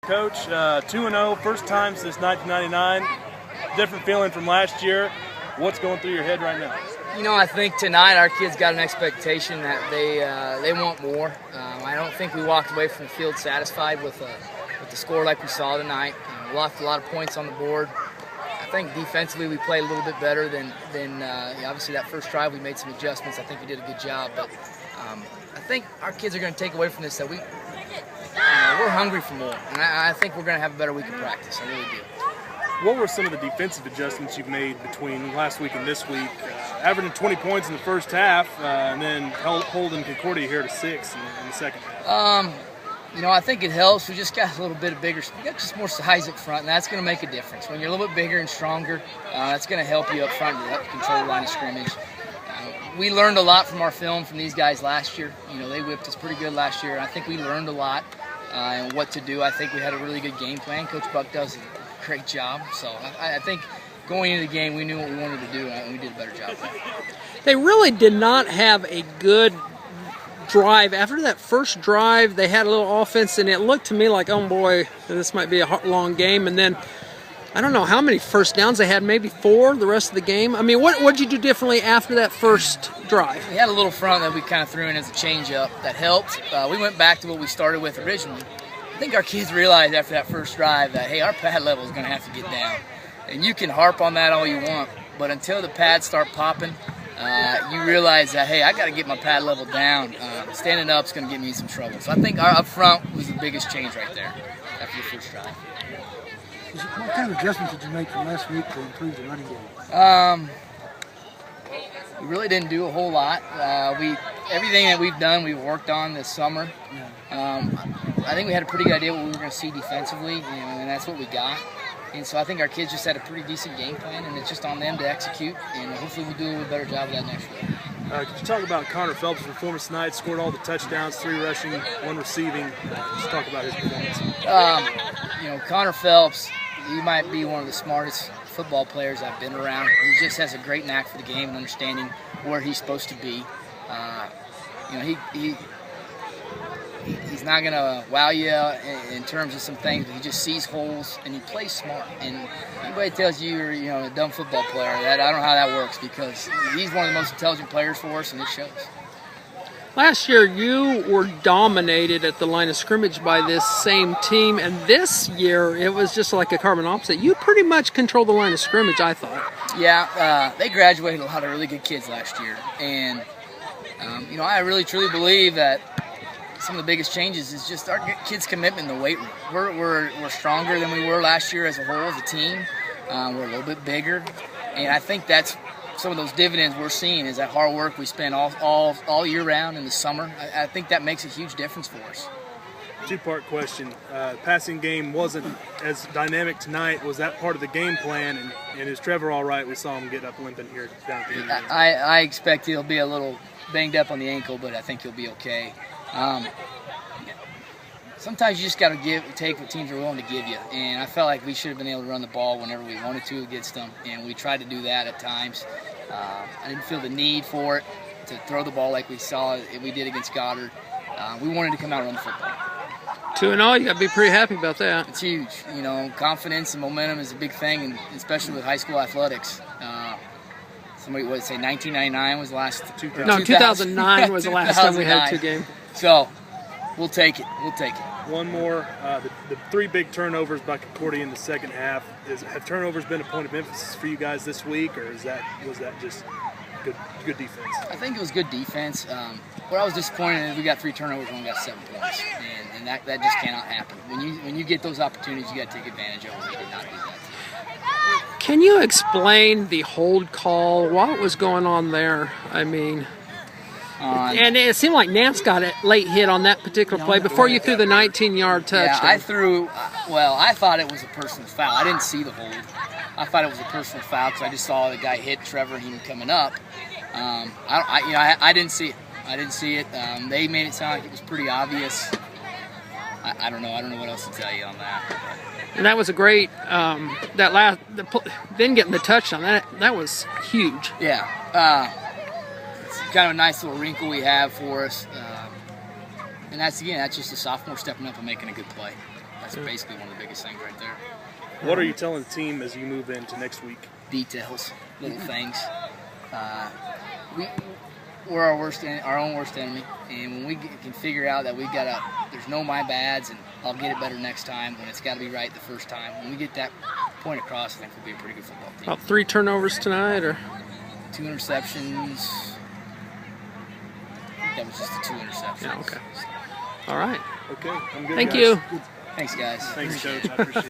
Coach. 2-0, first time since 1999. Different feeling from last year. What's going through your head right now? You know, I think tonight our kids got an expectation that they want more. I don't think we walked away from the field satisfied with the score like we saw tonight. We lost a lot of points on the board. I think defensively we played a little bit better than obviously that first drive. We made some adjustments. I think we did a good job, but I think our kids are going to take away from this that we're hungry for more, and I think we're going to have a better week of practice. I really do. What were some of the defensive adjustments you've made between last week and this week? Averaging 20 points in the first half, and then holding Concordia here to 6 in the second half. You know, I think it helps. We just got a little bit bigger. We got just more size up front, and that's going to make a difference. When you're a little bit bigger and stronger, that's going to help you up front to help control the line of scrimmage. We learned a lot from our film from these guys last year. You know, they whipped us pretty good last year. I think we learned a lot and what to do. I think we had a really good game plan. Coach Buck does a great job. So I think going into the game, we knew what we wanted to do, and we did a better job. They really did not have a good drive. After that first drive, they had a little offense, and it looked to me like, oh boy, this might be a long game. And then I don't know how many first downs they had, maybe 4 the rest of the game. I mean, what did you do differently after that first drive? We had a little front that we kind of threw in as a change-up that helped. We went back to what we started with originally. I think our kids realized after that first drive that, hey, our pad level is going to have to get down. And you can harp on that all you want, but until the pads start popping, you realize that, hey, I got to get my pad level down. Standing up is going to get me in some trouble. So I think our up front was the biggest change right there after the first drive. What kind of adjustments did you make from last week to improve the running game? We really didn't do a whole lot. Everything that we've done, we've worked on this summer. I think we had a pretty good idea what we were going to see defensively, and that's what we got. And so I think our kids just had a pretty decent game plan, and it's just on them to execute, and hopefully we'll do a little better job of that next week. Could you talk about Connor Phelps' performance tonight? Scored all the touchdowns, 3 rushing, 1 receiving. Just talk about his performance. You know, Connor Phelps, he might be one of the smartest football players I've been around. He just has a great knack for the game and understanding where he's supposed to be. You know, he's not going to wow you in terms of some things, but he just sees holes and he plays smart. And anybody tells you you're a dumb football player, I don't know how that works, because he's one of the most intelligent players for us, and it shows. Last year, you were dominated at the line of scrimmage by this same team, and this year, it was just like a carbon opposite. You pretty much controlled the line of scrimmage, I thought. Yeah, they graduated a lot of really good kids last year, and you know, I really truly believe that some of the biggest changes is just our kids' commitment in the weight room. We're stronger than we were last year as a whole, as a team. We're a little bit bigger, and I think that's some of those dividends we're seeing is that hard work we spend all year round in the summer. I think that makes a huge difference for us. 2-part question. Passing game wasn't as dynamic tonight. Was that part of the game plan? And is Trevor all right? We saw him get up limping here down at the end. I expect he'll be a little banged up on the ankle, but I think he'll be okay. Sometimes you just got to take what teams are willing to give you, and I felt like we should have been able to run the ball whenever we wanted to against them, and we tried to do that at times. I didn't feel the need for it to throw the ball like we did against Goddard. We wanted to come out and run the football. 2-0, you got to be pretty happy about that. It's huge. You know, confidence and momentum is a big thing, and especially with high school athletics. Somebody would say 1999 was the last. 2009 was the last time we had 2 games. So we'll take it. One more. The 3 big turnovers by Concordia in the second half. Have turnovers been a point of emphasis for you guys this week, or was that just good defense? I think it was good defense. What I was disappointed is we got 3 turnovers and only got 7 points, and that just cannot happen. When you get those opportunities, you got to take advantage of them. We did not do that. Can you explain the hold call? What was going on there? I mean, and it seemed like Nance got a late hit on that particular play before you threw the 19-yard touchdown. Yeah, I thought it was a personal foul. I didn't see the hold. I thought it was a personal foul because I just saw the guy hit Trevor and he was coming up. I didn't see it. They made it sound like it was pretty obvious. I don't know. I don't know what else to tell you on that. And that was a great, then getting the touchdown, that was huge. Yeah. It's kind of a nice little wrinkle we have for us. And that's just a sophomore stepping up and making a good play. That's basically one of the biggest things right there. What are you telling the team as you move into next week? Details, little things. We're our own worst enemy, and when we can figure out that there's no my bads, and I'll get it better next time when it's got to be right the first time. When we get that point across, I think we'll be a pretty good football team. About 3 turnovers tonight, or 2 interceptions. I think that was just the 2 interceptions. yeah, okay. All right. Okay, I'm good. Thank guys. you. Thanks, guys. Thanks, Coach. I appreciate it.